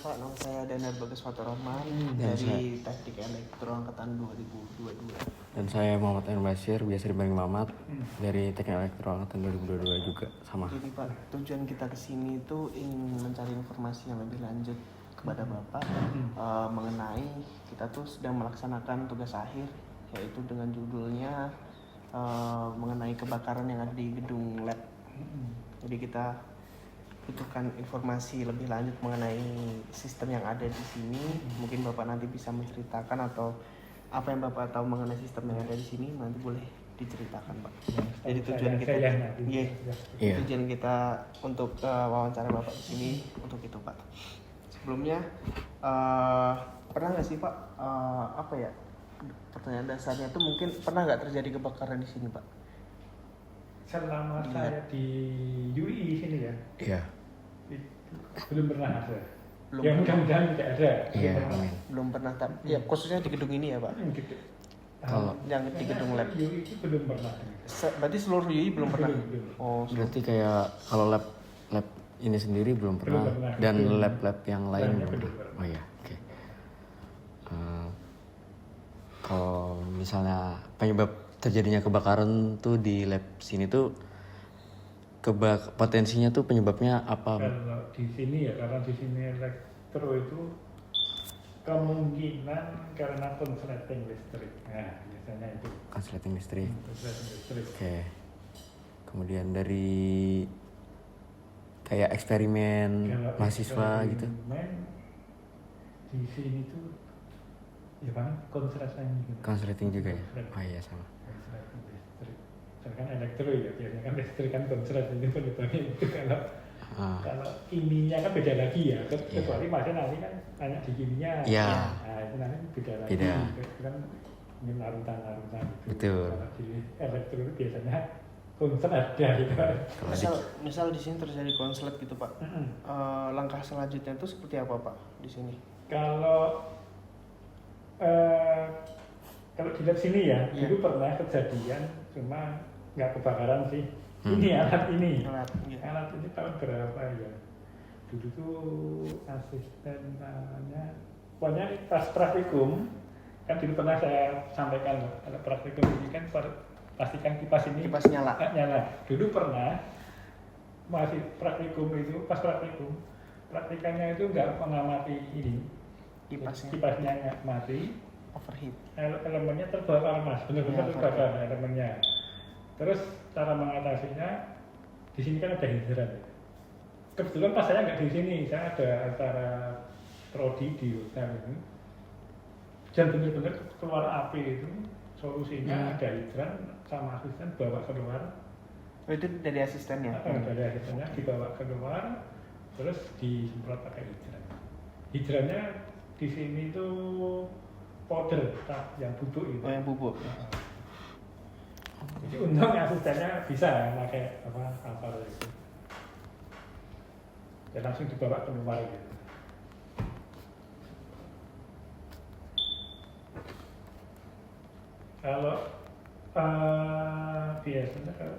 Pak, nama saya Danar Bagas Faturrahman dari Teknik Elektro Angkatan 2022. Dan saya Muhammad Ain Basir, biasa dipanggil Mamat, dari Teknik Elektro Angkatan 2022 juga sama. Jadi Pak, tujuan kita kesini itu ingin mencari informasi yang lebih lanjut kepada Bapak mengenai kita tuh sedang melaksanakan tugas akhir, yaitu dengan judulnya mengenai kebakaran yang ada di gedung lab. Jadi kita butuhkan informasi lebih lanjut mengenai sistem yang ada di sini. Mungkin Bapak nanti bisa menceritakan, atau apa yang Bapak tahu mengenai sistem yang ada di sini nanti boleh diceritakan, Pak. Jadi tujuan kita, tujuan kita untuk wawancara Bapak di sini untuk itu, Pak. Sebelumnya pernah nggak sih Pak, pertanyaan dasarnya itu mungkin pernah nggak terjadi kebakaran di sini, Pak? Selama saya di UI sini ya, Iya. belum pernah ada. Belum. Ya mudah-mudahan tidak ada. Iya, amin. Belum pernah, ya khususnya di gedung ini ya Pak. Gitu. Kalau yang di gedung lab. UI itu belum pernah. Berarti seluruh UI belum pernah. Belum. Oh, berarti kayak kalau lab ini sendiri belum pernah, dan lab-lab yang lain belum pernah. Oh iya, oke. Kalau misalnya penyebab terjadinya kebakaran tuh di lab sini tuh potensinya tuh penyebabnya apa? Kalau di sini ya, karena di sini elektro itu kemungkinan karena konsleting listrik. Nah, biasanya itu. Konsleting listrik. Konsleting listrik. Oke. Kemudian dari kayak eksperimen Kalau mahasiswa gitu. Di sini tuh ya kan konsleting gitu. Konsleting juga ya? Oh iya, sama. Konsleting listrik. Kan elektro ya, biasanya kan listrik kan konsleting itu penyebabnya itu. Kalau kiminya kan beda lagi ya, kecuali masih nanti kan tanya di kimia. Iya. Nah itu nanti beda lagi. Beda. Itu kan ini larutan-larutan gitu. Betul. Kalau di elektro itu biasanya konslet ada gitu. Misal di sini terjadi konslet gitu Pak. Langkah selanjutnya itu seperti apa Pak di sini? Kalau di lab sini ya, dulu pernah kejadian, cuma nggak kebakaran sih. Ini alat ini. Alat ini tahun berapa ya? Dulu tuh asisten namanya, pokoknya pas praktikum, kan dulu pernah saya sampaikan, kalau praktikum ini kan pastikan kipas ini kipas nyala. Dulu pernah masih praktikum itu, pas praktikum, praktikannya itu nggak mengamati ini, kipasnya mati, overheat, elemennya terbakar mas, benar-benar terbakar elemennya. Terus cara mengatasinya, di sini kan ada hidran. Kebetulan pas saya nggak di sini, saya ada acara prodi di hotel ini. Dan benar-benar keluar api itu, solusinya ada hidran sama asisten bawa keluar. Oh, itu dari asistennya? Dari asistennya dibawa keluar, terus disemprot pakai hidran. Hidrannya di sini tuh powder yang bubuk itu. Oh, yang bubuk. Jadi untung asistennya bisa pakai apa itu. Dan langsung dibawa keluar gitu. Kalau biasanya kalau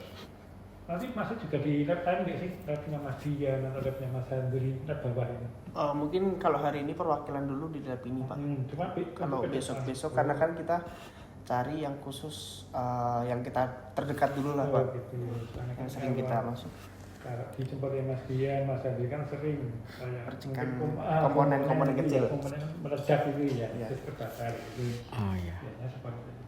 nanti masuk juga di lab lain nggak sih? Labnya Mas Dian atau labnya Mas Handri, lab bawah ini? Mungkin kalau hari ini perwakilan dulu di lab ini Pak. Cuma kalau besok-besok karena kan kita cari yang khusus, yang kita terdekat dulu lah Pak. Gitu. Yang sering kita masuk. Kalau di tempatnya Mas Dian, Mas Handri kan sering kayak percikan komponen kecil. Komponen meledak itu ya, terus terbakar itu. Oh iya. Biasanya seperti itu.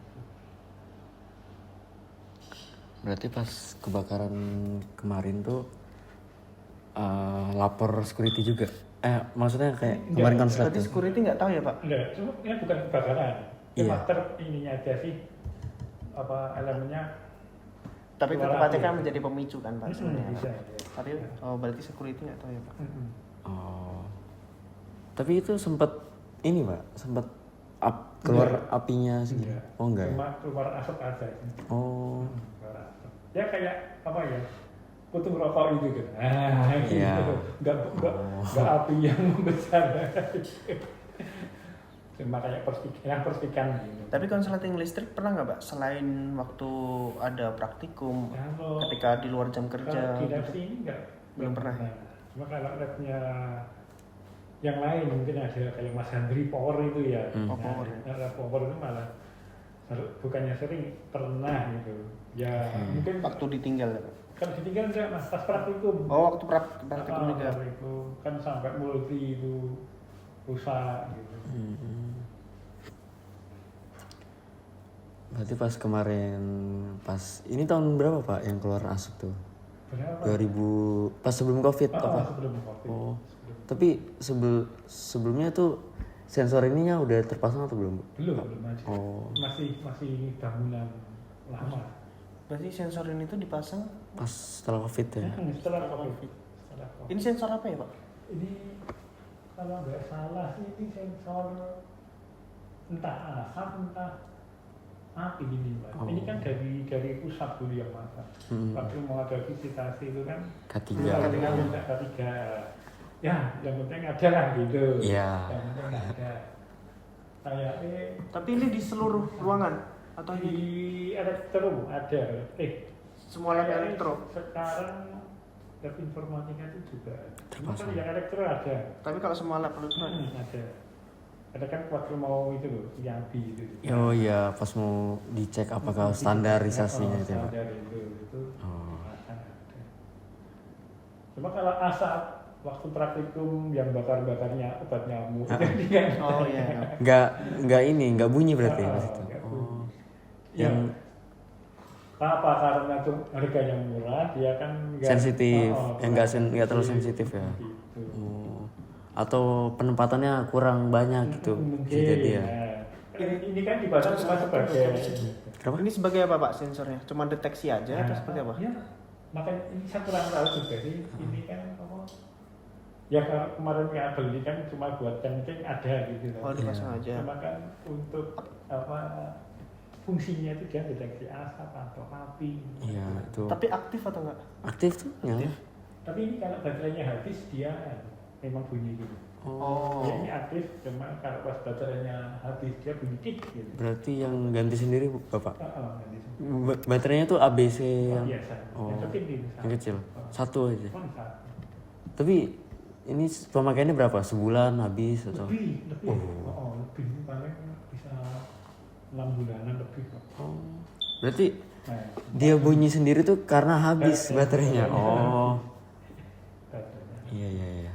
Berarti pas kebakaran kemarin tuh lapor security juga? Maksudnya kayak kemarin konslet. Berarti security nggak tahu ya Pak? Enggak, cuma ini bukan kebakaran. Cuma ininya aja sih, elemennya. Tapi tetap kan menjadi pemicu kan Pak sebenarnya. Bisa, Tapi berarti security nggak tahu ya Pak? Oh. Tapi itu sempat ini Pak, sempat keluar apinya segitu? Oh enggak. Cuma keluar asap aja. Oh. Keluar asap. Ya kayak apa ya? Putung rokok itu kan. Gitu. Enggak api yang membesar. Cuma kayak perstikan gitu. Tapi konsleting listrik pernah nggak Pak? Selain waktu ada praktikum, ketika di luar jam kerja? Kalau di lab sini belum pernah. Cuma kalau labnya yang lain mungkin ada kayak Mas Handri Power itu ya. Oh, Power. Power itu malah bukannya sering, pernah gitu. Ya mungkin Waktu ditinggal ya, Pak? kan ditinggal enggak Mas, pas praktikum. Oh, waktu praktikum juga. Praktikum kan sampai multi itu rusak gitu. Berarti pas kemarin, ini tahun berapa Pak yang keluar asap tuh? Berapa? 2000, pas sebelum COVID apa? Sebelum COVID. Oh. Tapi sebelumnya tuh sensor ininya udah terpasang atau belum? Belum aja. Oh. Masih bangunan lama. Berarti sensor ini tuh dipasang Pas setelah COVID ya? Setelah COVID. Setelah COVID. ini sensor apa ya, Pak? Ini kalau nggak salah sih ini sensor entah asap entah api ini Pak. Oh. Ini kan dari pusat dulu yang masang. Waktu mau ada visitasi itu kan K3. K3. Ya, yang penting ada lah gitu. Iya. Yang penting ada. Kayak Tapi ini di seluruh ruangan atau di ini elektro ada. semua lab kayaknya elektro? Sekarang lab informatika itu juga ada. Cuma Terpasang. kan yang elektro ada. Tapi kalau semua lab elektro Ada. Ada kan waktu mau itu loh, IABI itu. Oh iya, pas mau dicek apakah standarisasinya itu ya Pak? Standar itu Oh. akan ada. Cuma kalau asap waktu praktikum yang bakar-bakarnya obat nyamuk itu kan. Oh iya. Nggak bunyi berarti pas itu. nggak Oh. bunyi. Yang Apa karena tuh harganya murah dia kan sensitif, nggak terlalu sensitif. sensitif ya. Gitu. Oh. Atau penempatannya kurang banyak gitu. Mungkin Bisa jadi ya. Ini kan dipasang cuma sebagai Kenapa? Ini sebagai apa, Pak, sensornya? Cuma deteksi aja atau seperti apa? Ya, makanya ini saya kurang tahu juga sih. Ini kan apa? Ya kalau kemarin ya beli kan cuma buat camping ada gitu. Oh, dipasang aja. Cuma kan untuk apa fungsinya itu dia deteksi asap atau api. Iya itu. Tapi aktif atau enggak? Aktif tuh nyala. Tapi ini kalau baterainya habis dia memang bunyi gitu. Oh. Ya, ini aktif, cuma kalau pas baterainya habis dia bunyi tik gitu. Berarti yang ganti sendiri Bapak. Nanti Baterainya tuh ABC yang biasa. Oh. Yang kecil ini. yang kecil. Satu aja. Cuma satu. Tapi ini pemakaiannya berapa? Sebulan habis atau? Lebih. Oh. Lebih paling bisa 6 bulanan lebih kok. Oh. Berarti Nah, dia bunyi sendiri tuh karena habis baterainya. Oh. baterainya. Iya.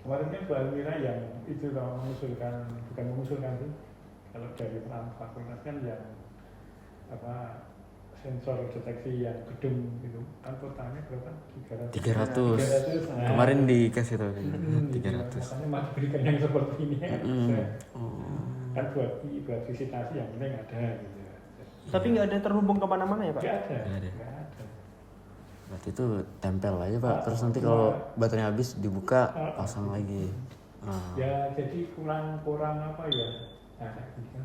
Kemarin kan Bu Almira yang itu kalau bukan mengusulkan sih, kalau dari fakultas kan yang apa sensor deteksi yang gedung itu kan totalnya berapa? 300. 300. Nah, Kemarin dikasih tuh 300. Makanya mau berikan yang seperti ini ya. Oh. Kan buat visitasi yang penting ada gitu. Tapi nggak ada terhubung kemana-mana ya, Pak? Nggak ada. Nggak ada. Nggak ada. Berarti itu tempel aja Pak. Terus nanti kalau baterainya habis dibuka pasang lagi. Ah. Ya jadi kurang apa ya? Nah, kayak gini kan.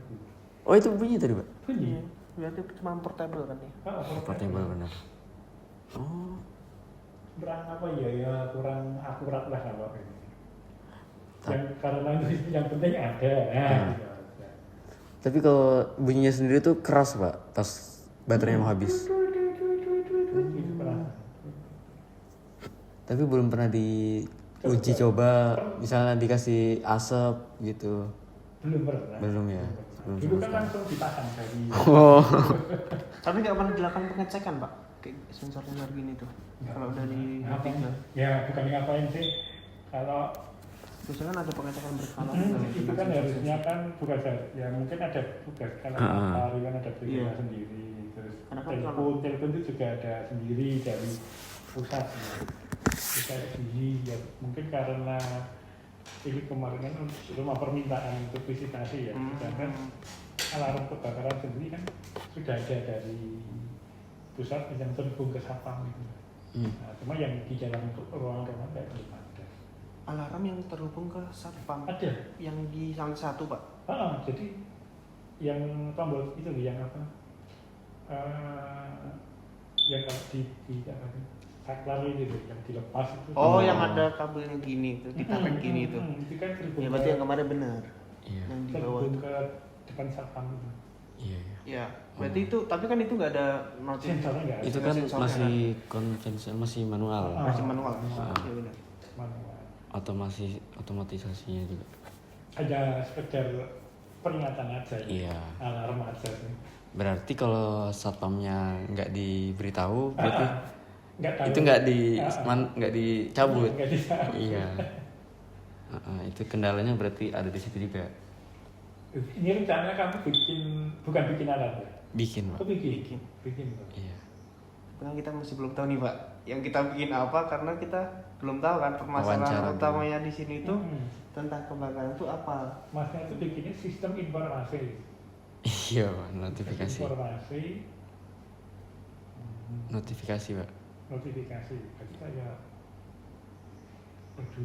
Oh itu bunyi tadi Pak? Bunyi. Berarti cuma portable kan ya? Portable benar. Oh. Kurang apa ya? Ya kurang akurat lah kalau ini. Yang karena itu yang penting ada. Nah, gitu aja. Tapi kalau bunyinya sendiri tuh keras Pak pas baterainya mau habis. Itu keras. Tapi belum pernah diuji coba, misalnya dikasih asap gitu. Belum pernah. Belum ya. Belum Dulu sama kan sekali. langsung dipasang dari. Oh. Tapi nggak pernah dilakukan pengecekan, Pak? Kayak sensor energi ini tuh. Kalau udah ditinggal. Ya bukan ngapain sih. Kalau Biasanya kan ada pengecekan berkala. itu kan harusnya kan tugas ya mungkin ada tugas kalau Matahari kan ada tugasnya Iya. sendiri terus Karena kan telepon itu juga ada sendiri dari pusat kayak gini ya mungkin karena ini kemarin kan rumah permintaan untuk visitasi ya sedangkan alarm kebakaran sendiri kan sudah ada dari pusat yang terhubung ke Sapam gitu. Nah, cuma yang di dalam ruang-ruangan kayak belum ada. Alarm yang terhubung ke satpam. Ada. Yang di salah satu, Pak. Jadi yang tombol itu yang apa? Yang di apa sih? Saklar itu yang dilepas itu. Oh, yang ada kabelnya gini tuh, ditarik gini tuh. Itu kan terhubung Ya berarti yang kemarin benar. Iya. Yang di bawah. terhubung ke depan satpam itu. Iya. Ya, berarti itu tapi kan itu nggak ada notifikasi. Sensornya nggak ada. Itu kan sensornya masih konvensional, masih manual. Masih manual. Manual. Iya benar. Manual. otomatisasinya juga. Hanya sekedar peringatan aja, Iya. alarm aja sih. Berarti kalau satpamnya nggak diberitahu, berarti Nggak tahu. itu nggak dicabut. Nggak bisa. Iya. Itu kendalanya berarti ada di situ juga. Ini rencananya kamu bukan bikin alat ya? Bikin, Pak. Oh, bikin. Pak. Iya. Karena kita masih belum tahu nih Pak, yang kita bikin apa karena kita belum tahu kan Wawancara permasalahan dulu. utamanya di sini tuh Hmm. tentang kebakaran itu apa. Masnya itu bikinnya sistem informasi. Iya, Pak. Notifikasi. Informasi, Notifikasi, Pak. notifikasi. Jadi kayak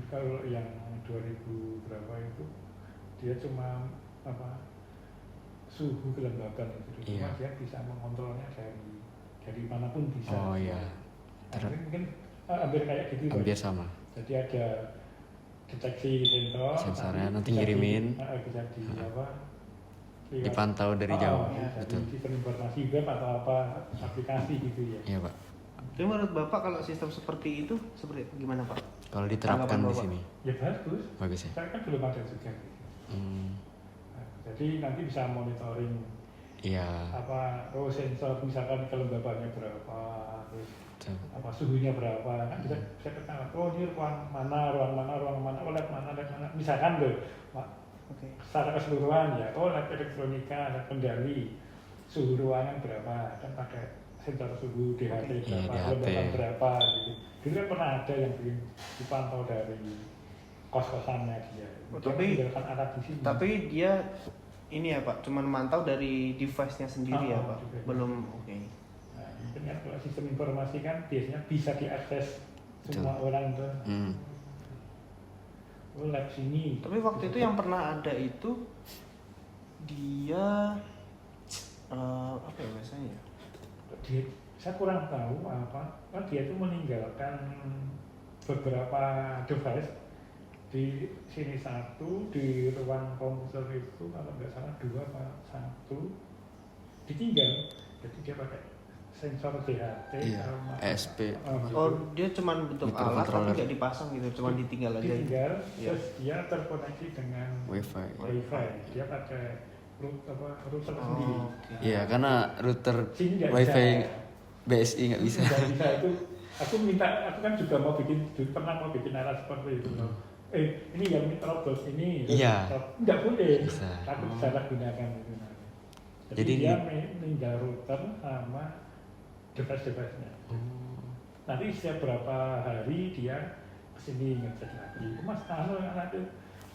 kalau yang 2000 berapa itu dia cuma suhu kelembaban itu. Iya. Cuma dia bisa mengontrolnya dari manapun bisa. Oh iya. Nah, ini mungkin hampir kayak gitu. Pak. Hampir sama. Jadi ada deteksi sensor, Sensornya nanti bisa ngirimin. bisa lewat Dipantau dari jauh. ya, Betul. sistem informasi web atau aplikasi gitu ya. Iya, Pak. Tapi menurut Bapak kalau sistem seperti itu seperti gimana Pak? Kalau diterapkan Tanggapan di Bapak? sini, Ya bagus. bagus ya. Saya kan belum ada juga. Gitu. Nah, jadi nanti bisa monitoring Iya. sensor misalkan kelembabannya berapa, terus Betul. suhunya berapa, kan bisa ketahuan. Oh ini ruang mana, lab mana, misalkan loh. Oke. Secara keseluruhan ya, lab elektronika, lab kendali, suhu ruangan berapa, kan pakai sensor suhu DHT Iya, berapa, DHT. kelembapan berapa gitu. Dulu kan pernah ada yang dipantau dari kos-kosannya dia. Oh, Dia tapi- menggunakan alat di sini. Tapi dia ini ya Pak, cuman mantau dari device-nya sendiri ya Oh, Pak. juga. Belum oke. Nah, mungkin kan kalau sistem informasi kan biasanya bisa diakses semua Betul. orang tuh. Hmm. Oh lab sini. Tapi waktu itu yang pernah ada itu dia apa ya bahasanya? Saya kurang tahu kan dia itu meninggalkan beberapa device di sini satu, di ruang komputer itu kalau nggak salah 2 apa 1 ditinggal. Jadi dia pakai sensor DHT Iya, sama ESP. gitu. Oh, dia cuman bentuk alat tapi Microcontroller. nggak dipasang gitu, cuman ditinggal aja. ditinggal, Iya. terus dia terkoneksi dengan Wi-Fi. Wi-Fi. Dia pakai router sendiri. Oh, oke. Iya, karena router Sini nggak Wi-Fi bisa. BSI nggak bisa. Nggak bisa itu. Aku kan juga pernah mau bikin alat seperti itu loh. Ini yang robot ini. Iya. Nggak boleh. Bisa. Takut salah gunakan itu. Jadi dia meninggal router sama device-device-nya. Nanti setiap berapa hari dia kesini ngecek lagi. Mas, anak itu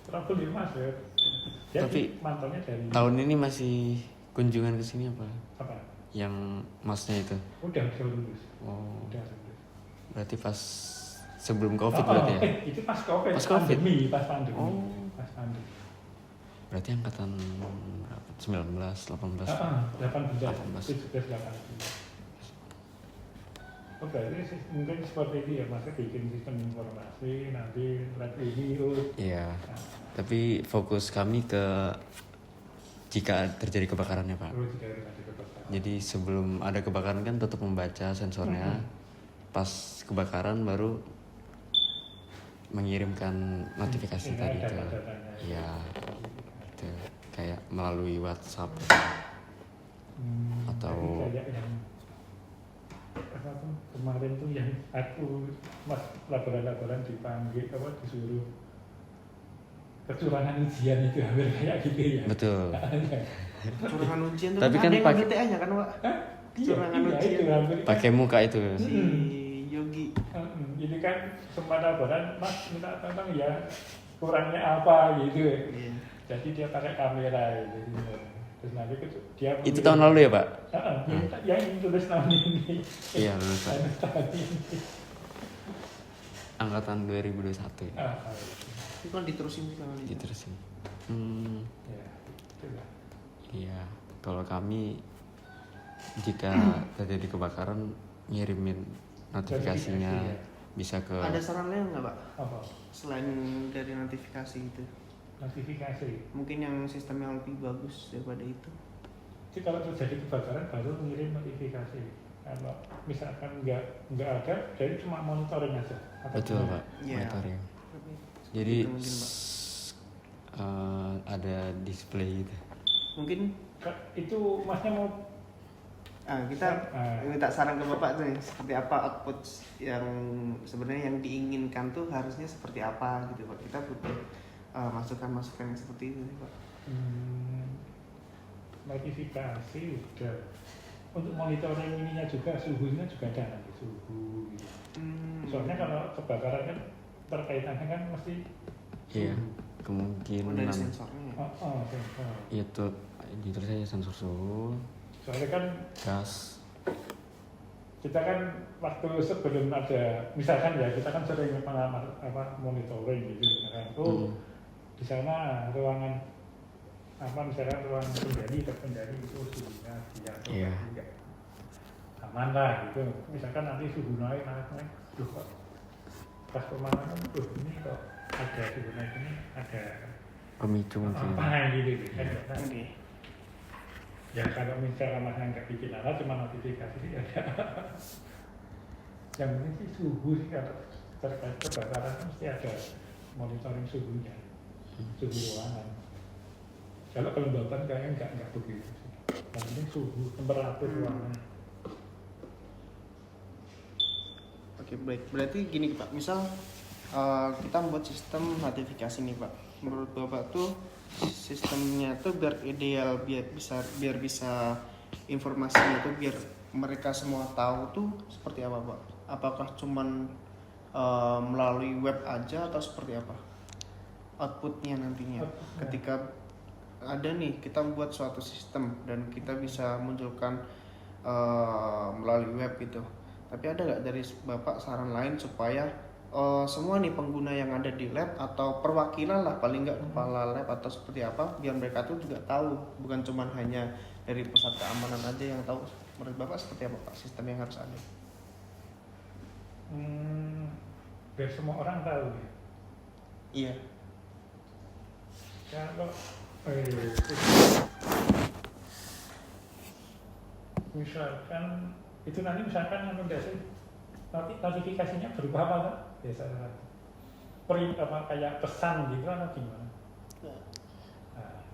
trouble ya Mas ya. Dia Tapi mantaunya dari Tahun ini masih kunjungan ke sini apa? apa? Yang masnya itu. Udah lulus. Oh, Udah lulus. berarti pas sebelum Covid berarti ya? Itu pas COVID. Pas COVID? Pas pandemi. Oh. Pas pandemi. Berarti angkatan berapa? 19, 18. 18. 18. 17, 18. Oh, berarti mungkin seperti itu ya, Mas, bikin sistem informasi, nanti lab ini, Iya. Tapi fokus kami ke jika terjadi kebakaran ya Pak. juga nanti kebakaran. Jadi sebelum ada kebakaran kan tetap membaca sensornya. Pas kebakaran baru mengirimkan notifikasi Ini tadi ada itu. data-datanya. Iya. Itu kayak melalui WhatsApp atau- Jadi kayak yang apa tuh, kemarin tuh yang aku Mas laporan-laporan dipanggil disuruh kecurangan ujian itu hampir kayak gitu ya. betul. Kecurangan ujian tuh Tapi kan kan ada yang pakai- ngambil TA-nya kan Pak? Kecurangan Iya, ujian. itu hampir kan. Pakai muka itu. Si Yogi. Ini kan sempat laporan, Mas minta tolong ya kurangnya apa gitu. Iya. Jadi dia pakai kamera gitu. Terus nanti dia Itu tahun lalu ya Pak? yang tulis tahun ini. Iya lulus Pak. Tahun ini. Angkatan 2021 ya. Itu kan diterusin sama dia. Diterusin. Ya, itulah. Iya. Kalau kami jika terjadi kebakaran ngirimin notifikasinya Notifikasi, ya. bisa ke Ada saran lain nggak Pak? Apa? Selain dari notifikasi itu, Notifikasi. mungkin yang sistem yang lebih bagus daripada itu. Jadi kalau terjadi kebakaran baru mengirim notifikasi. Kalau misalkan nggak ada, jadi cuma monitoring aja. Atau betul gimana? Pak. Iya. Monitoring. Jadi Gitu mungkin, Pak. ada display gitu. Mungkin Itu masnya mau kita minta saran ke Bapak tuh seperti apa output yang sebenarnya yang diinginkan tuh harusnya seperti apa gitu Pak. Kita butuh masukan-masukan yang seperti itu Pak. notifikasi udah. Untuk monitoring ininya juga, suhunya juga ada nanti suhu gitu. Soalnya kalau kebakaran kan terkaitannya kan mesti Iya, Oh, dari kemungkinan sensornya. sensor. itu ditulis aja sensor suhu, Soalnya kan gas. kita kan waktu sebelum ada, misalkan ya kita kan sering monitoring gitu, misalkan di sana ruangan misalkan ruang terkendali itu suhunya Iya. aman lah gitu. Misalkan nanti suhu naik, duh kok pas pemanasan, ini kok ada suhu naik ini ada Pemicu mungkin. apa gitu kan. Oke. Ya kalau misalkan masnya nggak bikin alat cuma notifikasi sih ada. Yang penting sih suhu sih kalau terkait kebakaran kan mesti ada monitoring suhunya, suhu ruangan. Kalau kelembapan kayaknya nggak begitu sih. Yang penting suhu, temperatur ruangan. Oke, baik. Berarti gini Pak, misal kita membuat sistem notifikasi nih Pak. Menurut Bapak tuh sistemnya tuh biar ideal, biar bisa informasinya tuh biar mereka semua tahu tuh seperti apa Pak? Apakah cuman melalui web aja atau seperti apa? Outputnya nantinya ketika ada nih kita buat suatu sistem dan kita bisa munculkan melalui web gitu. Tapi ada nggak dari Bapak saran lain supaya semua nih pengguna yang ada di lab atau perwakilan lah paling nggak kepala lab atau seperti apa biar mereka tuh juga tahu, bukan cuma hanya dari pusat keamanan aja yang tahu. Menurut Bapak seperti apa Pak sistem yang harus ada? Biar semua orang tahu ya. Iya. Kalau misalkan itu nanti misalkan notifikasinya berupa apa kan? Biasanya kayak pesan gitu atau gimana?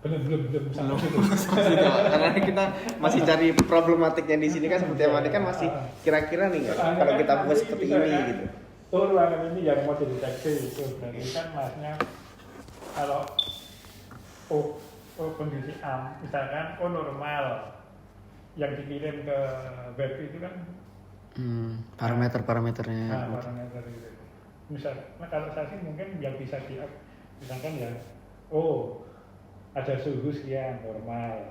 Belum sama gitu. Karena kita masih cari problematiknya di sini kan seperti apa kan masih kira-kira nih kalau kita buat seperti ini gitu. Ruangan ini yang mau dideteksi itu berarti kan masnya kalau kondisi misalkan normal yang dikirim ke web itu kan parameter-parameternya. parameter itu. Misalnya kalau saya sih mungkin yang bisa misalkan ya ada suhu sekian normal,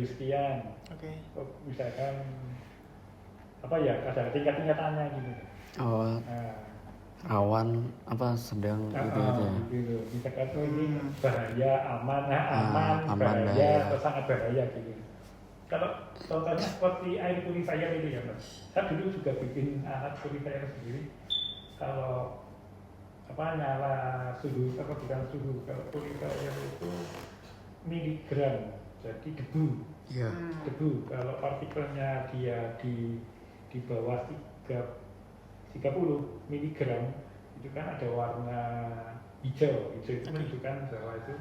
sekian. Oke. Misalkan ada tingkat-tingkatannya gitu. Rawan sedang gitu ya. Gitu. Misalkan ini bahaya, aman, bahaya, atau sangat bahaya gitu. Kalau contohnya seperti air purifier itu ya Mas. Saya dulu juga bikin alat purifier sendiri. Kalau nyala suhu, bukan suhu, kalau purifier itu miligram, jadi debu. Iya. Debu. Kalau partikelnya dia di bawah 30 miligram itu kan ada warna hijau itu menunjukkan bahwa itu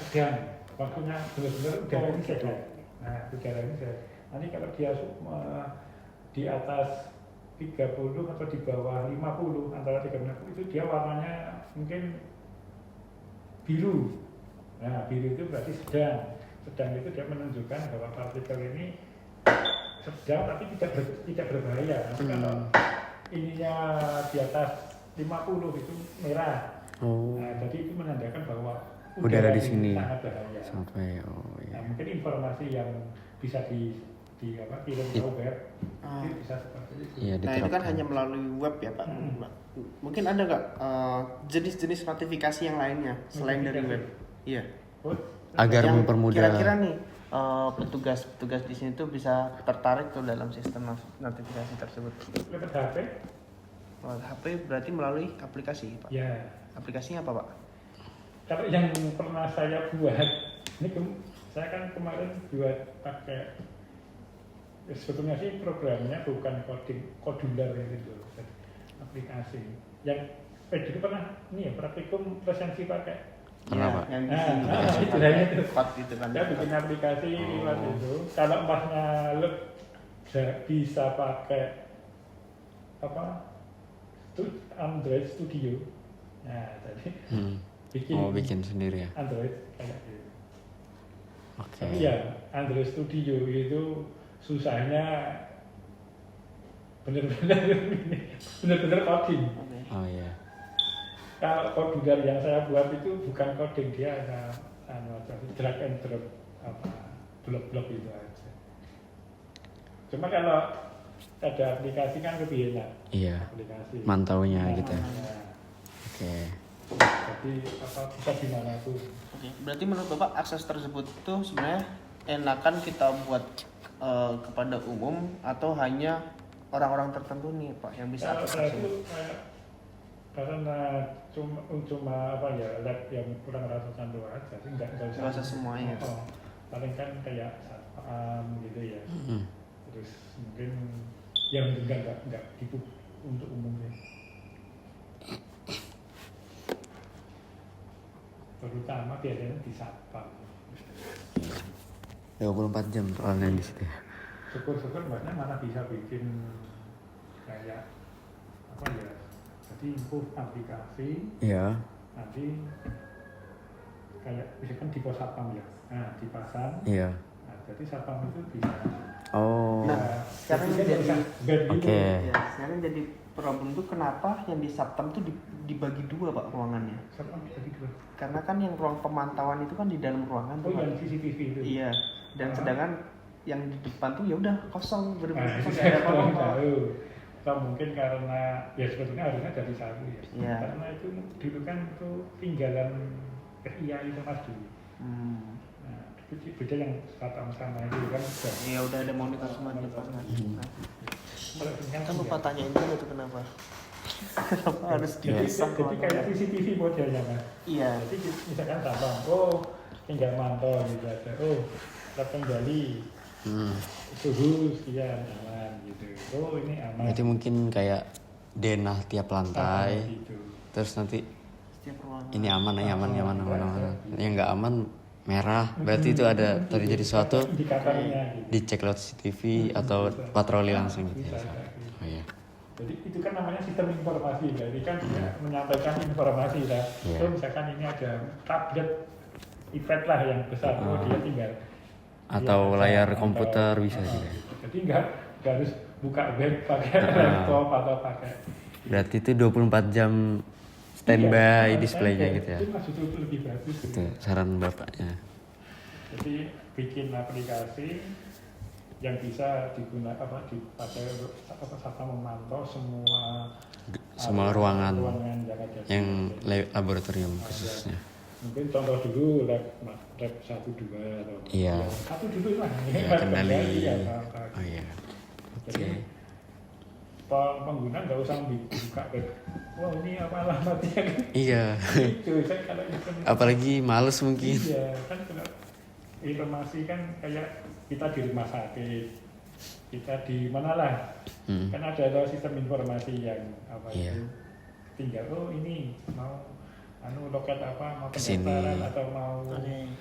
sedang, waktunya benar-benar udara ini sehat. Nah, udara ini sehat. Nanti kalau dia di atas 30 atau di bawah 50 antara 30 itu dia warnanya mungkin biru. Nah, biru itu berarti sedang. Sedang itu dia menunjukkan bahwa partikel ini sedang tapi tidak berbahaya. Nanti kalau ininya di atas 50 itu merah. Nah, jadi itu menandakan bahwa udara di sini sangat bahaya. Sampai Nah, mungkin informasi yang bisa kirim ke web itu bisa seperti itu. Iya, Nah itu kan hanya melalui web ya Pak. Mungkin ada nggak jenis-jenis notifikasi yang lainnya selain dari web? Iya. Agar yang mempermudah. Kira-kira nih petugas di sini tuh bisa tertarik tuh dalam sistem notifikasi tersebut. Lewat HP? Lewat HP berarti melalui aplikasi Pak. Ya. Aplikasinya apa Pak? Kalau yang pernah saya buat, ini saya kan kemarin buat pakai, sebetulnya sih programnya bukan kodular gitu, aplikasi. Yang dulu pernah ini ya praktikum presensi pakai. Pernah, Pak. Yang di Nah, sini nah, pakai itu hanya itu. code gitu kan. Saya bikin aplikasi lewat itu. Kalau masnya lo bisa pakai apa? Android Studio. Nah, tadi bikin sendiri ya. Android kayak gitu. Oke. Tapi ya Android Studio itu susahnya bener-bener coding. Oke. Oh iya. Kalau codingan yang saya buat itu bukan coding, dia hanya drag and drop apa blok-blok itu aja. Cuma kalau ada aplikasi kan lebih enak. Iya. Aplikasi. Mantaunya gitu ya. Nah, Oke. jadi apa bisa gimana tuh? Oke, berarti menurut Bapak akses tersebut tuh sebenarnya enakan kita buat kepada umum atau hanya orang-orang tertentu nih Pak yang bisa Kalau akses saya tersebut? itu karena cuma apa ya lab yang kurang ratusan doang aja sih nggak Nggak usah semuanya. paling kan kayak satpam gitu ya. Mm. Terus mungkin yang nggak gitu untuk umumnya. Terutama biasanya di satpam. 24 jam soalnya di situ ya. Syukur-syukur mbaknya mana bisa bikin kayak apa ya? Jadi improve aplikasi Iya. nanti kayak misalkan di pos satpam ya. Nah dipasang. Iya. Nah, jadi satpam itu bisa. Oh. Nah, sekarang jadi jadi- bisa bed gitu. Oke. Ya, sekarang jadi problem tuh kenapa yang di Saptam tuh dibagi dua Pak ruangannya? Satpam jadi dua. Karena kan yang ruang pemantauan itu kan di dalam ruangan Oh tuh, Pak. yang CCTV itu. Iya. Dan sedangkan yang di depan tuh ya udah kosong, Nah, bener-bener itu kosong, saya nggak ada kurang apa-apa. tahu. Atau mungkin karena ya sebetulnya harusnya dari satu ya. Iya. Karena itu dulu kan itu tinggalan FIA itu mas dulu. Hmm. Nah, itu beda yang satpam sama itu kan. Ya udah ada monitor semua di depan. Nah, Kalau ini kan lupa tanyain juga tuh kenapa? Kenapa harus jadi dipisah kayak ruangannya? CCTV modelnya mas. Iya. Jadi misalkan satpam, oh tinggal mantau gitu aja. Oh lab kendali suhu sekian aman gitu. Oh ini aman. Berarti mungkin kayak denah tiap lantai. Gitu. Terus nanti Setiap ruangan. ini aman, aman. Yang nggak aman merah. Berarti itu ada terjadi sesuatu, Indikatornya gitu. dicek lewat CCTV atau patroli langsung gitu Bisa, ya. bisa. Oh iya. Jadi itu kan namanya sistem informasi, jadi kan dia menyampaikan informasi lah. Iya. So misalkan ini ada tablet iPad lah yang besar, oh dia tinggal Atau dia layar bisa komputer mantau. bisa juga. Jadi nggak harus buka web pakai laptop atau pakai Berarti itu 24 jam standby displaynya gitu ya. Itu mas itu lebih bagus. Itu saran bapaknya. Jadi bikin aplikasi yang bisa digunakan dipakai untuk satpam memantau Semua ruangan yang ada. yang laboratorium khususnya. Mungkin contoh dulu lab 1 2 atau Iya. satu dulu lah. Ya, kendali. Ya, Oh iya. Jadi Oke. pengguna nggak usah buka web. Wah ini apa alamatnya? Iya. Itu saya kalau Apalagi males mungkin. iya kan kalau informasi kan kayak kita di rumah sakit, kita di mana lah, kan ada sistem informasi yang apa Iya. itu tinggal oh ini mau loket apa mau Kesini. pendaftaran atau mau ini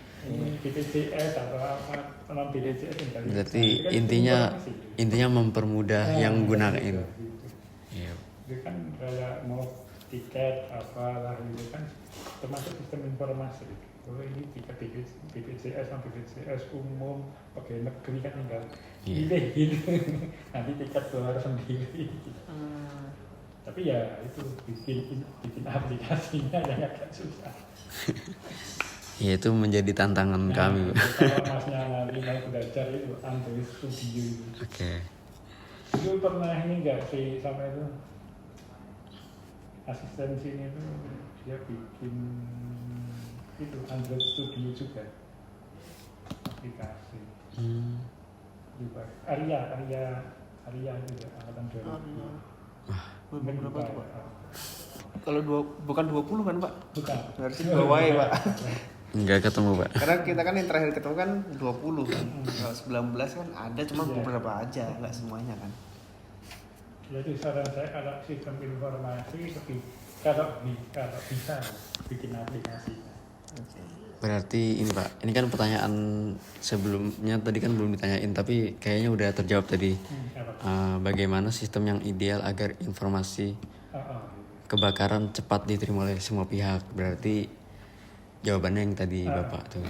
BPJS atau apa non BPJS tinggal. Berarti Nah, itu kan informasi. intinya mempermudah yang gunain. gitu. Iya. Itu kan kayak mau tiket apalah itu kan termasuk sistem informasi. Oh ini tiket BPJS non BPJS umum pegawai negeri kan tinggal Iya. pilih gitu. Nanti tiket keluar sendiri. Tapi ya itu bikin aplikasinya yang agak susah. Ya itu menjadi tantangan kami. Kalau masnya nanti mau belajar itu Android Studio itu. Oke. Itu pernah ini enggak sih sama itu asistensi ini tuh dia bikin itu Android Studio juga aplikasi. Juga Arya itu ya, angkatan 2000. Berapa tuh Pak? Kalau bukan 20 kan Pak? Bukan. Harusnya bawah ya Pak. Enggak ketemu, Pak. Karena kita kan yang terakhir ketemu kan 20 kan. Kalau 19 kan ada cuma Iya. beberapa aja, nggak semuanya kan. Jadi saran saya kalau sistem informasi lebih kalau bisa bikin aplikasinya. Berarti ini Pak, ini kan pertanyaan sebelumnya tadi kan belum ditanyain tapi kayaknya udah terjawab tadi. Bagaimana sistem yang ideal agar informasi kebakaran cepat diterima oleh semua pihak? Berarti jawabannya yang tadi Bapak tuh.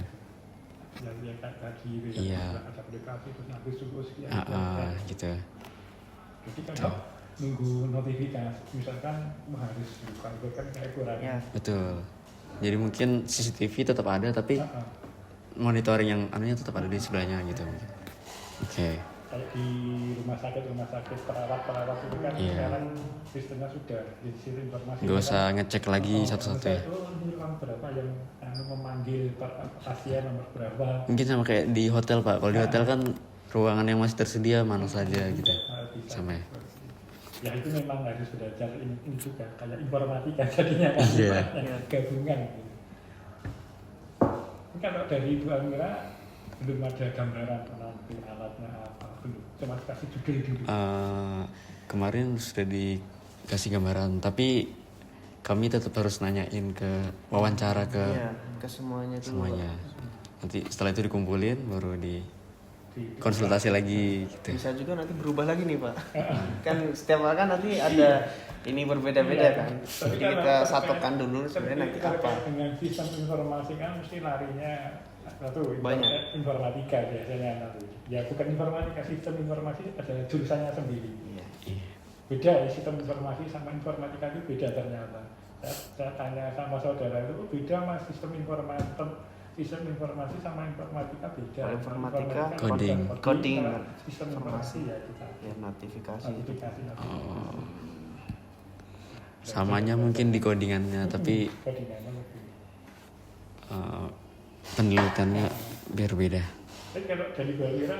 Yang kayak tadi Iya. ada aplikasi terus nanti suruh sekian. Gitu. Jadi kalau nunggu notifikasi, misalkan harus bukan kan kayak kurang. Ya. Betul. Jadi mungkin CCTV tetap ada tapi monitoring yang anunya tetap ada di sebelahnya gitu. Oke. Kayak di rumah sakit perawat itu kan sekarang sistemnya sudah di situ informasi. Gak usah ngecek lagi satu-satu ya. Ini orang berapa yang memanggil pasien nomor berapa. Mungkin sama kayak di hotel Pak. Kalau di hotel kan ruangan yang masih tersedia mana saja gitu. Sama ya. Ya itu memang harus belajar ini juga kayak informatika jadinya kan gabungan. Ini kalau dari Ibu Almira belum ada gambaran nanti alatnya apa belum, cuma kasih judul dulu. Kemarin sudah dikasih gambaran tapi kami tetap harus nanyain ke wawancara ke semuanya dulu. semuanya. Nanti setelah itu dikumpulin baru di konsultasi lagi gitu. Bisa juga nanti berubah lagi nih Pak. Kan setiap orang kan nanti ada ini berbeda-beda kan. Jadi kita satukan dulu sebenarnya nanti apa. Dengan sistem informasi kan mesti larinya satu banyak informatika biasanya nanti. Ya bukan informatika, sistem informasi ada jurusannya sendiri. Beda ya, sistem informasi sama informatika itu beda ternyata. Saya tanya sama saudara itu beda mas sistem informasi sama informatika beda. Kalau informatika coding. Sistem informasi ya kita. Ya notifikasi. Samanya mungkin di codingannya tapi Codingannya lebih. penelitiannya biar beda. Tapi kalau dari Balira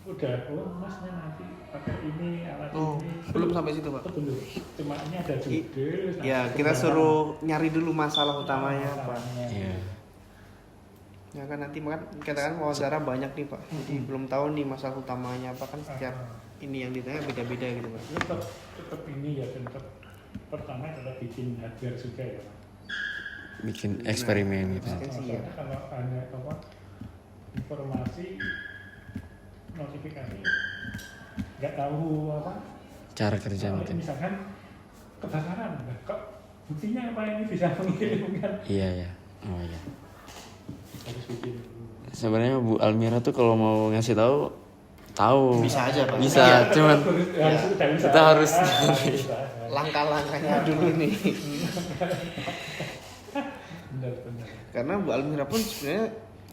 udah masnya nanti pakai ini alat ini. Belum sampai situ Pak. Belum. Cuma ini ada judul. Ya kita suruh nyari dulu masalah utamanya apa. Iya. Ya kan nanti kita kan wawancara banyak nih Pak. Jadi belum tahu nih masalah utamanya apa kan setiap ini yang ditanya beda-beda gitu Pak. Tetap ini ya tetap pertama adalah bikin hardware juga ya Pak. Bikin eksperimen gitu. Maksudnya kalau hanya informasi notifikasi nggak tahu apa Cara kerja mungkin. misalkan kebakaran kok buktinya apa ini bisa mengirimkan. Iya ya. Oh iya. Harus bikin. Sebenarnya Bu Almira tuh kalau mau ngasih tahu Bisa aja Pak. Bisa, cuman kita harus langkah-langkahnya dulu nih. Benar. Karena Bu Almira pun sebenarnya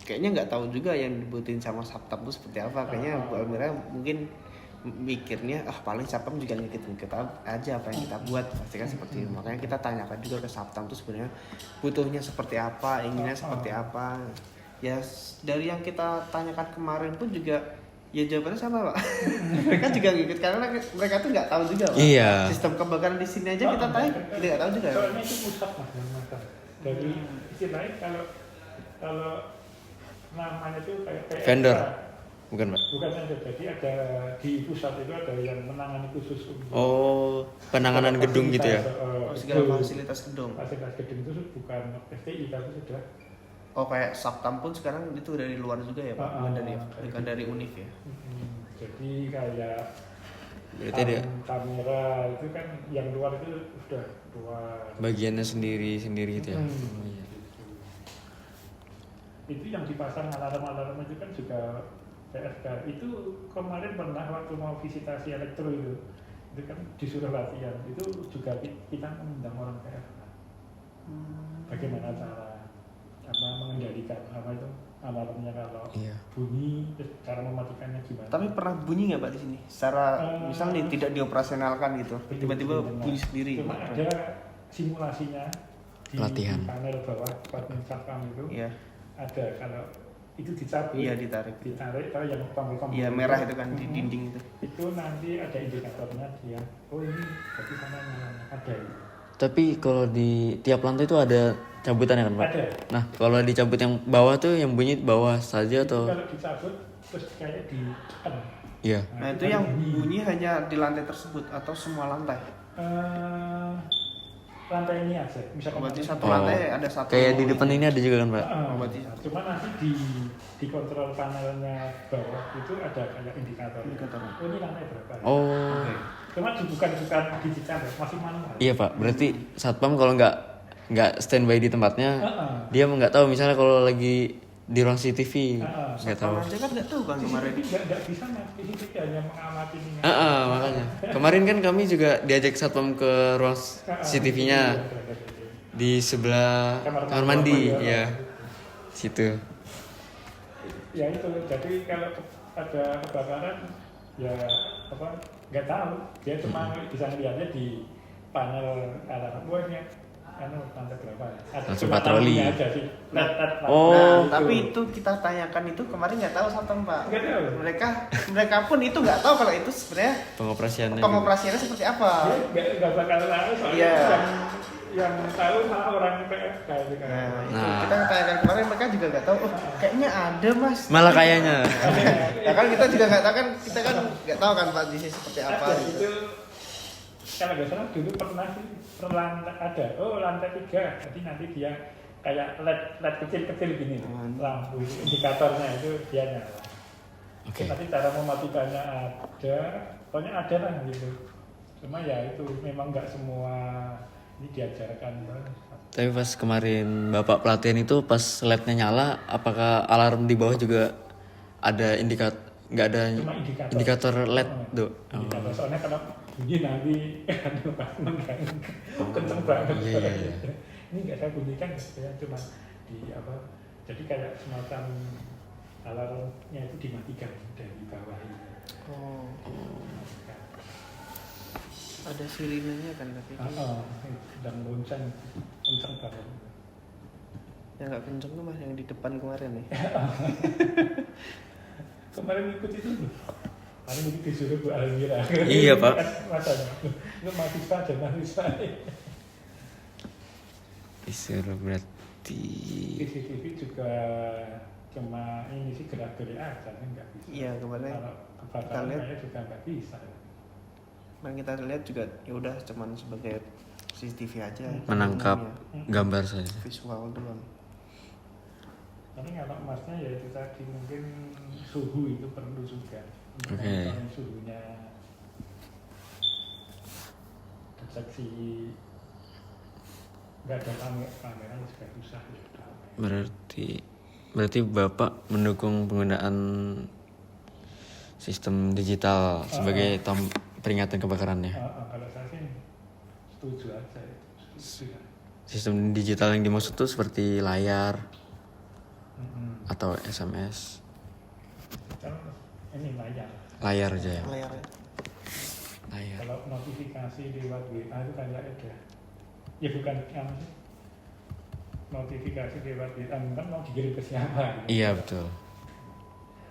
kayaknya nggak tahu juga yang dibutuhin sama Saptam itu seperti apa. Kayaknya Bu Almira mungkin mikirnya paling Saptam juga ngikut aja apa yang kita buat, pasti kan seperti itu. Makanya kita tanyakan juga ke Saptam tuh sebenarnya butuhnya seperti apa, inginnya seperti apa. Ya dari yang kita tanyakan kemarin pun juga ya jawabannya sama Pak. Mereka juga ngikut karena mereka tuh nggak tahu juga Pak. Iya. Sistem kebakaran di sini aja kita tanya kita nggak tahu juga. Soalnya itu pusat mas yang masalah. Dari istilahnya kalau namanya itu kayak Vendor. Bukan Pak. Bukan vendor, jadi ada di pusat itu ada yang menangani khusus untuk Penanganan gedung gitu ya. Segala fasilitas gedung. Fasilitas gedung itu bukan FTI tapi sudah. Kayak Saptam pun sekarang itu dari luar juga ya Pak, bukan dari Univ ya. Jadi kayak Berarti ada kamera itu kan yang luar itu sudah luar. bagiannya sendiri gitu ya. Itu yang dipasang alarm itu kan juga PSK. Itu kemarin pernah waktu mau visitasi elektro itu kan disuruh latihan. Itu juga kita mengundang orang PSK. Bagaimana cara mengendalikan itu alarmnya kalau bunyi, terus cara mematikannya gimana? Tapi pernah bunyi nggak Pak di sini? Secara misalnya tidak dioperasionalkan gitu, tiba-tiba bunyi sendiri. Cuma ada simulasinya di Pelatihan. panel bawah panel Satpam itu. Iya. Ada kalau itu dicabut. Iya ditarik. Kalau yang tombol-tombol. Iya merah itu kan di dinding itu. Itu nanti ada indikatornya dia. Ini berarti sana nyala. Ada. Tapi kalau di tiap lantai itu ada cabutannya kan Pak? Ada. Nah kalau dicabut yang bawah tuh yang bunyi bawah saja atau? Kalau dicabut terus kayak ditekan. Iya. Nah itu yang bunyi hanya di lantai tersebut atau semua lantai? lantai ini aja. Misalkan Berarti nanti- satu lantai ada satu. Kayak di depan ini ada juga kan Pak? berarti. Cuma nanti di kontrol panelnya bawah itu ada kayak indikator. Indikator. Oh, ini lantai berapa? Oh Cuma bukan digital ya, masih manual. iya Pak, berarti satpam kalau nggak standby di tempatnya, dia nggak tahu misalnya kalau lagi di ruang CCTV, nggak tahu. Sama aja kan nggak tahu kan kemarin. Nggak bisa mas, ini hanya mengamati ini. Makanya kemarin kan kami juga diajak satpam ke ruang CCTV-nya di sebelah kamar mandi ya, situ. Ya itu, jadi kalau ada kebakaran ya apa nggak tahu, dia cuma bisa lihatnya di panel alarm. Wah ini lantai berapa? Langsung Cuma patroli. lampunya aja sih. Oh, Nah, itu. tapi itu kita tanyakan itu kemarin nggak tahu satpam Pak. Nggak tahu. Mereka pun itu nggak tahu kalau itu sebenarnya Pengoperasiannya. pengoperasiannya seperti apa. Dia nggak bakal tahu soalnya Iya. yang tahu malah orang PFK gitu kan. Nah, itu Nah. kita tanyakan kemarin mereka juga nggak tahu. Oh, kayaknya ada mas. Malah kayaknya. Ya kan kita juga nggak tahu kan, kita kan nggak tahu kan Pak di sini seperti apa. Ada, Gitu. itu kalau nggak salah dulu pernah sih lantai ada. Oh lantai 3, jadi nanti dia kayak LED kecil-kecil gini, lampu indikatornya itu dia nyala. Oke. Nanti cara mematikannya ada, pokoknya ada lah gitu. Cuma ya itu memang nggak semua ini diajarkan. Tapi pas kemarin Bapak pelatihan itu pas LED-nya nyala, apakah alarm di bawah juga ada nggak ada Cuma indikator LED tuh? Indikator soalnya kalau bunyi nanti aduh pas mengganggu, kenceng banget. Iya, iya, iya. Ini nggak saya bunyikan, saya cuma di apa? Jadi kayak semacam alarmnya itu dimatikan dari bawah ini. Oh, ada sirinenya kan tapi Dan lonceng banget. yang nggak kenceng tuh mas yang di depan kemarin nih. Kemarin ikut itu loh. Paling ini disuruh Bu Almira. Iya, Pak. Masanya. Lu mahasiswa aja mahasiswa. Disuruh berarti. CCTV juga cuma ini sih gerak-gerik aja kan nggak bisa. Iya kemarin Kalau kita kebakaran lihat, kayaknya juga nggak bisa. kemarin kita lihat juga ya udah cuman sebagai CCTV aja. Menangkap umumnya. gambar saja. Visual doang. Tapi kalau emasnya ya itu tadi mungkin suhu itu perlu juga. Untuk Oke. menentukan suhunya, deteksi nggak ada kamera juga susah ya. Berarti Bapak mendukung penggunaan sistem digital sebagai peringatan kebakarannya. Kalau saya sih setuju aja itu. Setuju. Sistem digital yang dimaksud tuh seperti layar Mm-mm. atau SMS. Kan ini layar. Layar aja ya. Layarnya. Layar. Kalau notifikasi lewat WA itu kayak ada. Ya bukan kan sih. Notifikasi lewat WA kan mau dikirim ke siapa? Gitu. Iya betul.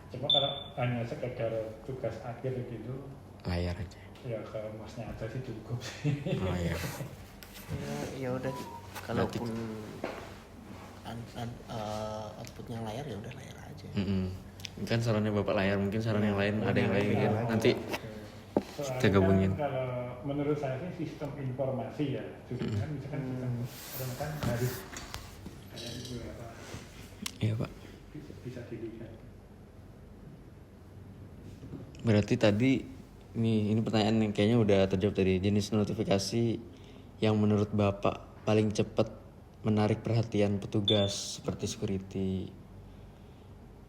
Cuma kalau hanya sekedar tugas akhir gitu, Layar aja. ya ke masnya aja sih cukup sih. Oh iya. Ya udah kalaupun outputnya layar ya udah layar aja. Kan sarannya Bapak layar, mungkin saran yang lain ada yang lain Iya, kan. iya. Nanti Soalnya kita gabungin. Kan, kalau menurut saya sih sistem informasi ya, jadi kan misalkan sistem kan harus kayak itu apa iya Pak. bisa dilihat. Berarti tadi ini pertanyaan yang kayaknya udah terjawab tadi. Jenis notifikasi yang menurut Bapak paling cepat menarik perhatian petugas seperti security.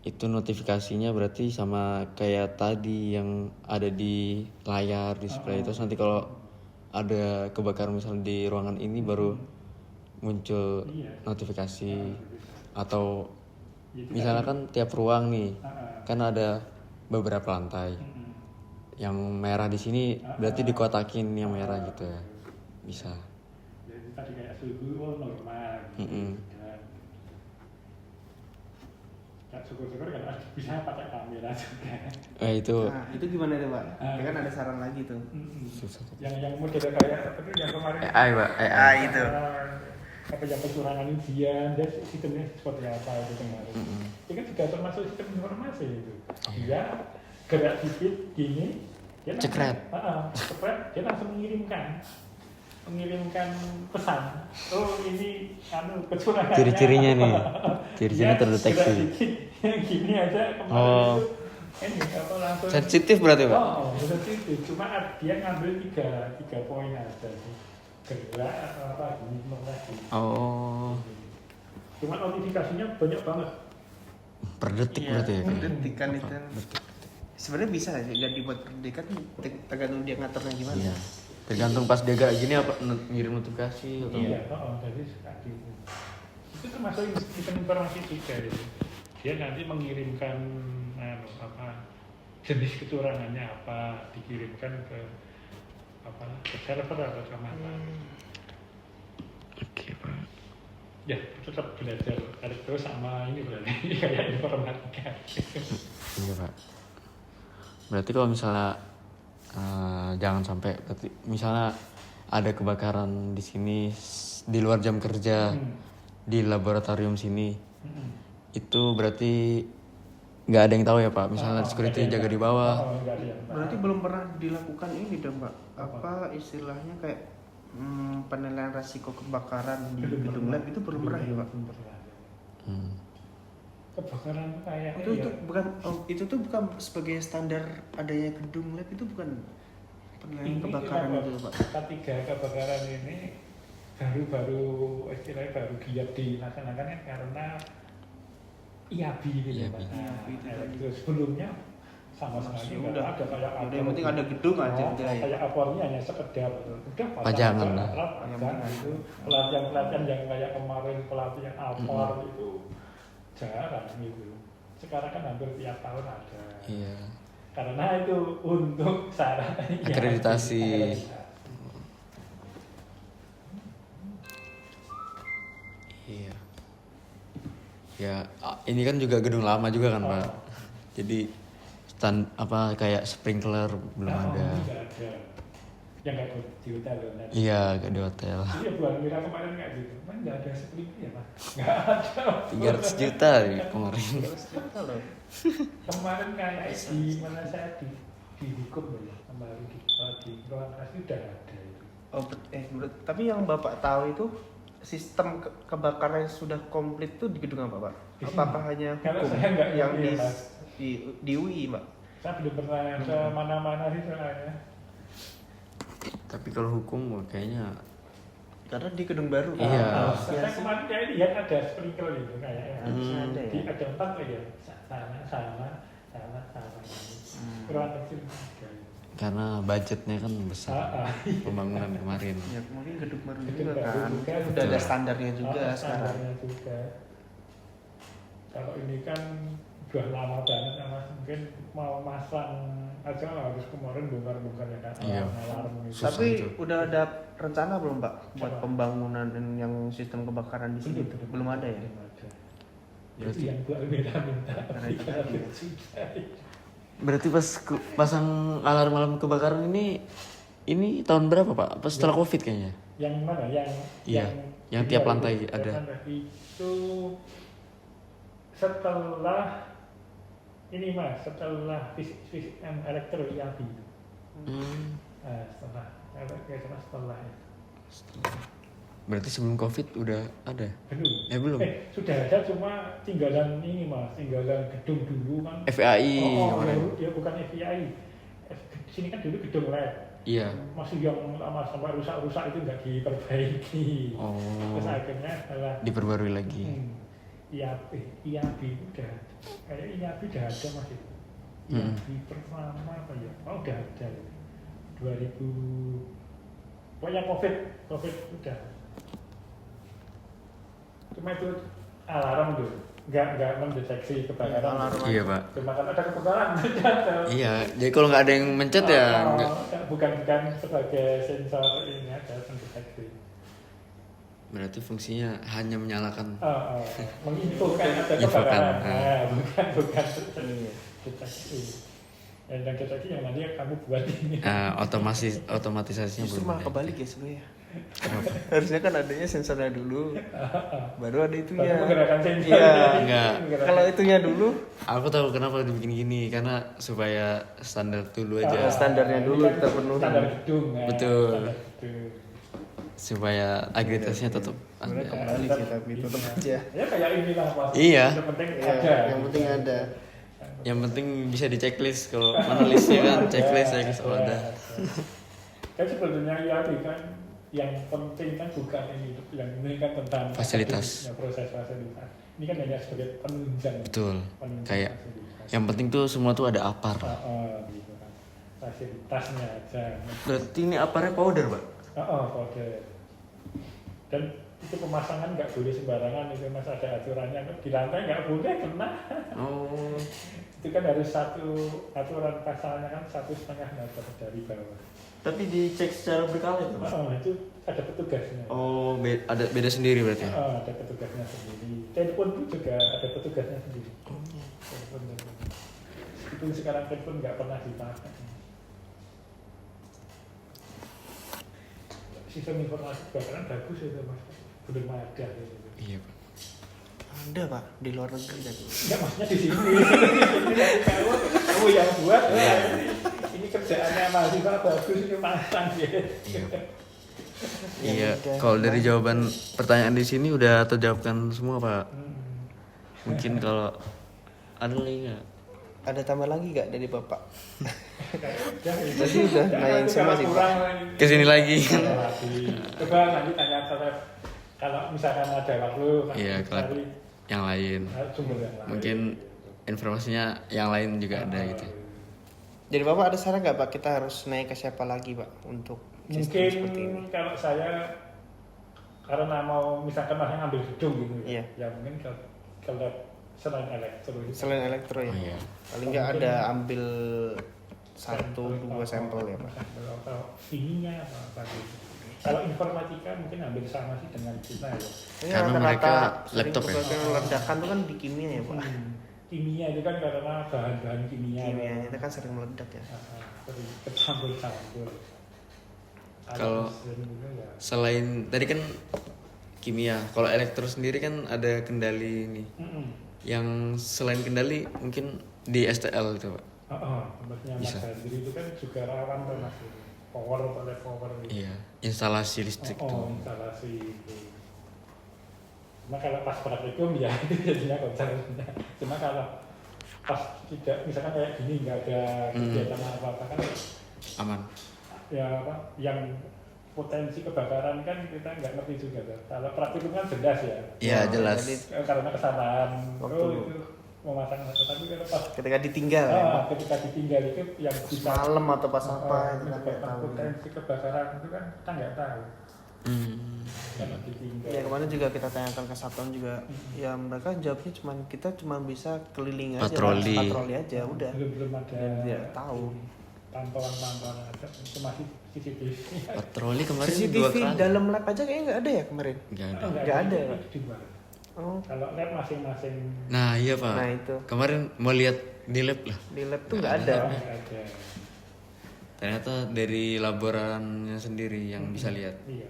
Itu notifikasinya berarti sama kayak tadi yang ada di layar display. Terus nanti kalau ada kebakaran misalnya di ruangan ini baru muncul notifikasi. Atau misalnya kan tiap ruang nih kan ada beberapa lantai. Yang merah di sini berarti dikotakin yang merah gitu ya. Bisa. Jadi tadi kayak suhu normal gitu. Ya, syukur-syukur kan bisa pakai kamera juga. Itu Nah itu gimana deh Pak? Ya kan ada saran lagi tuh. susah. Yang model kayak itu yang kemarin AI Pak, AI. itu. apa yang kecurangan ujian, dia sistemnya seperti apa itu kemarin. Itu kan juga termasuk sistem informasi itu. Dia gerak dikit gini, dia Cekret. cekret, dia langsung mengirimkan. mengirimkan pesan. Oh ini kecurangan. Ciri-cirinya nih, ciri-cirinya Ya, terdeteksi. yang gini aja kemarin Oh. itu ini apa langsung. Sensitif berarti Pak? Oh, sensitif. Cuma dia ngambil tiga poin aja sih. Gerak atau apa gini lagi. Oh, Cuma notifikasinya banyak banget. per detik Iya, berarti ya? per detik kan itu. Sebenarnya bisa sih, nggak dibuat per detik kan tergantung dia ngaturnya gimana. Iya. Tergantung pas dia gak gini apa ngirim notifikasi atau Iya, jadi suka gitu. Itu termasuk sistem informasi juga itu. Dia nanti mengirimkan jenis kecurangannya apa, dikirimkan ke server atau kemana. Oke Pak. Ya, tetap belajar elektro sama ini berarti kayak informatika. Iya Pak. Berarti kalau misalnya jangan sampai berarti misalnya ada kebakaran di sini di luar jam kerja di laboratorium sini itu berarti nggak ada yang tahu ya Pak, misalnya security jaga di bawah. Berarti belum pernah dilakukan ini dong Pak, apa istilahnya kayak penilaian resiko kebakaran di gedung lab itu belum pernah ya Pak? Hmm. Kebakaran kayak Itu tuh bukan sebagai standar adanya gedung lab, itu bukan penilaian kebakaran kenapa itu Pak? Ketiga kebakaran ini baru istilahnya baru giat dilaksanakan kan karena IAB gitu IAB. Pak. IAB itu tadi. Terus sebelumnya sama sekali nggak Udah. ada kayak Udah, yang penting ada gedung aja udah ya. kayak apornya hanya sekedar udah Pajangan lah. Pajangan itu pelatihan yang kayak kemarin pelatihan apor itu jarang gitu. Sekarang kan hampir tiap tahun ada. Iya. Karena itu untuk syarat Akreditasi. Iya. Ya, ini kan juga gedung lama juga kan Pak. Jadi kayak sprinkler belum ada. Tidak ada. Yang nggak di hotel kan? Iya, gak di hotel. Iya, bulan Mira kemarin nggak gitu. Kan nggak ada seperti ya Pak. Nggak ada. 300 juta kemarin. Kemarin kayak di mana saya dihukum ya kemarin di ruang asli udah ada itu. Tapi yang Bapak tahu itu sistem kebakaran yang sudah komplit tuh di gedung apa Pak? Di sini. Apakah hanya Kalau hukum saya nggak yang ngerti ya, Mas. di UI Pak? Saya belum pernah ke mana-mana sih soalnya. Tapi kalau hukum kayaknya Karena di gedung baru kan? Iya. Saya kemarin kayak lihat ada sprinkler itu kayaknya. Harusnya ada ya? Ada 4 ya. Sama. Ruang kecil juga. karena budgetnya kan besar pembangunan kemarin. Ya mungkin gedung baru Gedung juga baru kan? juga. Udah ada standarnya juga sekarang. Standarnya juga. Kalau ini kan udah lama banget ya Mas, mungkin mau masang aja harus kemarin bongkar-bongkar ya kan, Iya. alarm gitu. Susah Tapi itu. udah ada rencana belum Pak buat Apa? pembangunan yang sistem kebakaran di sini? Belum ada ya? Belum ada. Itu Berarti- yang gua minta-minta. Karena itu tadi ya. Berarti pas pasang alarm kebakaran ini tahun berapa Pak? Apa setelah Covid kayaknya? Yang mana? Iya, yang tiap lantai ada. Itu setelah ini Mas, setelah fisik elektro IAB. Setelah setelah ya. Berarti sebelum Covid udah ada? Belum. Belum. Sudah ada cuma tinggalan ini Mas, tinggalan gedung dulu kan. FAI Oh, kemarin. ya bukan FII. Sini kan dulu gedung lab. Iya. Masih yang lama sampai rusak-rusak itu nggak diperbaiki. Oh. Terus akhirnya setelah Diperbarui lagi. IAB udah kayak IAB udah ada masih. IAB pertama apa ya? Oh udah ada. 2000 pokoknya COVID udah. Cuma itu alarm tuh, nggak mendeteksi kebakaran. Alarm. Iya Pak. Cuma kalau ada kebakaran Iya. Jadi kalau nggak ada yang mencet ya nggak. bukan sebagai sensor ini ada mendeteksi. Berarti fungsinya hanya menyalakan. Menginfokan ada Infokan, kebakaran. Bukan Iya. deteksi. Dan deteksi yang nanti kamu buat ini. Otomatisasinya Justru belum malah ada. kebalik ya sebenarnya. Harusnya kan adanya sensornya dulu, baru ada itunya. Baru menggerakkan sensor. Iya. Enggak. Kalau itunya dulu, Aku tahu kenapa dibikin gini karena supaya standar dulu aja. standarnya dulu Ini kan terpenuhi. Standar gedung. Betul. Standar gedung. supaya akreditasinya tetap Sebenarnya ada. kembali sih tapi tetap aja. Ya kayak inilah Mas. Iya. Yang penting Ya, ada. yang penting ada. Yang penting bisa di checklist kalau mana listnya kan checklist oh ada. Kan sebetulnya ya kan yang penting kan bukan yang ini kan tentang Fasilitas. proses fasilitas. Ini kan hanya sebagai penunjang. Betul. Penunjang Kayak fasilitas. yang penting tuh semua tuh ada apar. Gitu kan. Fasilitasnya aja. Berarti ini aparnya powder, Pak? Oke. Dan itu pemasangan nggak boleh sembarangan, itu Mas, ada aturannya. Di lantai nggak boleh kena. Oh. Itu kan harus satu aturan pasalnya kan 1,5 meter dari bawah. Tapi dicek secara berkala itu, Pak? Itu ada petugasnya. Oh, ada beda sendiri berarti. Ada petugasnya sendiri. Telepon pun juga ada petugasnya sendiri. Oh. Telepon. Itu sekarang telepon nggak pernah dipakai. Sistem informasi kebakaran bagus itu Mas. Belum ada gitu. Iya, Pak. Ada Pak di luar negeri kan. Enggak, maksudnya di sini. Kamu yang buat. Ini kerjaannya mahasiswa bagus ini pasang gitu. Iya. Ya Iya, udah. kalau dari jawaban pertanyaan di sini udah terjawabkan semua, Pak. Mungkin kalau ada lagi nggak? Ada tambah lagi gak dari Bapak? Tadi udah nanyain semua sih, Pak. Kesini lagi. Coba nanti tanya saya kalau misalkan ada waktu. Iya, kalau cari yang lain. sumber yang lain. Mungkin informasinya yang lain juga ada gitu. Jadi Bapak ada saran gak Pak kita harus naik ke siapa lagi Pak untuk sistem seperti ini? Mungkin kalau saya karena mau misalkan masih ngambil gedung gitu Iya. ya mungkin ke lab selain elektro itu. Selain elektro ya? Oh iya. Paling nggak ada ambil 1-2 sampel ya Pak? Atau kimia apa gitu. Kalau informatika mungkin hampir sama sih dengan kita ya. Ini Karena rata-rata mereka sering laptop ya? kebakaran ledakan tuh kan di kimia ya Pak? Kimia itu kan karena bahan-bahan kimia. Kimia itu kan sering meledak ya. Sering kecampur-campur. Kalau mesin juga ya. selain tadi kan kimia, kalau elektro sendiri kan ada kendali ini. Yang selain kendali mungkin di STL itu, Pak. Tempatnya Mas Bisa. Hendri itu kan juga rawan tuh Mas. Power gitu. Iya, instalasi listrik tuh. Instalasi itu. Cuma kalau pas praktikum ya itu jadinya konsernya. Cuma kalau pas tidak, misalkan kayak gini nggak ada kegiatan apa-apa kan Aman. ya apa yang potensi kebakaran kan kita nggak ngerti juga kan. Kalau praktikum kan jelas ya. Iya, jelas. Jadi Karena kesalahan. Waktu- itu memasang tapi kalau pas ketika ditinggal ya Pak? ketika ditinggal itu yang bisa Malam atau pas apa itu kan nggak menyebabkan tahu. potensi kebakaran itu kan kita nggak tahu kalau ditinggal. Ya kemarin juga kita tanyakan ke Satuan juga, ya mereka jawabnya kita cuma bisa keliling aja, Patroli. patroli aja, udah. belum ada Tidak tahu. pantauan itu masih CCTV. Patroli kemarin 2 CCTV kali. dalam lab aja kayaknya nggak ada ya kemarin. Nggak ada. Nggak ada, Pak. Di luar. Oh, Kalau lab masing-masing Nah, iya, Pak. nah itu Kemarin mau lihat di lab lah. di lab tuh nggak ada. nggak ada. Ternyata dari laborannya sendiri yang bisa lihat. Iya.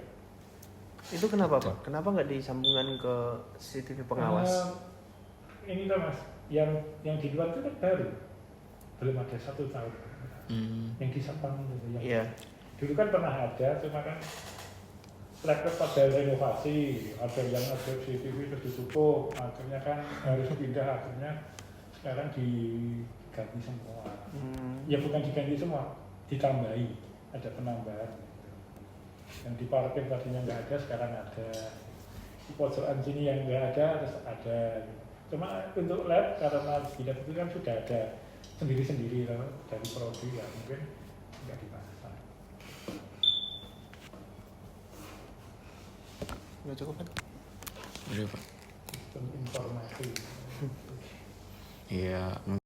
Itu kenapa Pak? Kenapa nggak disambungkan ke CCTV pengawas? Ini tuh Mas, yang di luar itu kan baru, belum ada 1 tahun. Yang di Sepang itu yang Iya. dulu kan pernah ada, cuma kan laptop pada renovasi, ada yang ada CCTV terus ditutup, akhirnya kan harus pindah, akhirnya sekarang diganti semua. Ya bukan diganti semua, ditambahi, ada penambahan. Yang di parkir tadinya nggak ada, sekarang ada. Di pojokan sini yang nggak ada, terus ada. Cuma untuk lab karena di lab itu kan sudah ada sendiri-sendiri loh, dari prodi ya mungkin nggak dipasang. Nggak cukup kan? Udah, Pak. Sistem informasi. Iya.